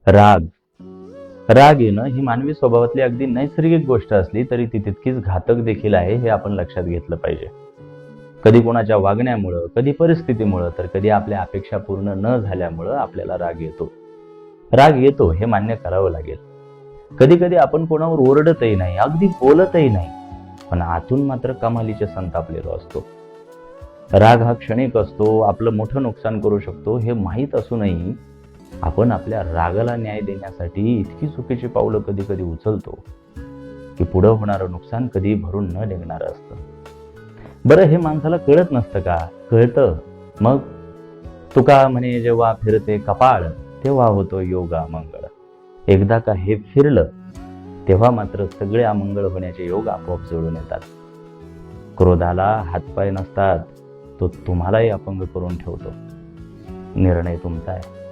राग राग येणं ही मानवी स्वभावातली अगदी नैसर्गिक गोष्ट असली तरी ती तितकीच घातक देखील आहे हे आपण लक्षात घेतलं पाहिजे. कधी कोणाच्या वागण्यामुळं, कधी परिस्थितीमुळं, तर कधी आपल्या अपेक्षा पूर्ण न झाल्यामुळं आपल्याला राग येतो. राग येतो हे मान्य करावं लागेल. कधी कधी आपण कोणावर ओरडतही नाही, अगदी बोलतही नाही, पण आतून मात्र कमालीचे संतापलेलो असतो. राग हा क्षणिक असतो, आपलं मोठं नुकसान करू शकतो हे माहीत असूनही आपण आपल्या रागाला न्याय देण्यासाठी इतकी चुकीची पावलं कधी कधी उचलतो की पुढं होणारं नुकसान कधी भरून न निघणारं असतं. बरं, हे माणसाला कळत नसतं का? कळतं. मग तुका म्हणे, जेव्हा फिरते कपाळ तेव्हा होतो योगा मंगळ. एकदा का हे फिरलं तेव्हा मात्र सगळे अमंगळ होण्याचे योग आपोआप जुळून येतात. क्रोधाला हातपाय नसतात, तो तुम्हालाही अपंग करून ठेवतो. निर्णय तुमचा आहे.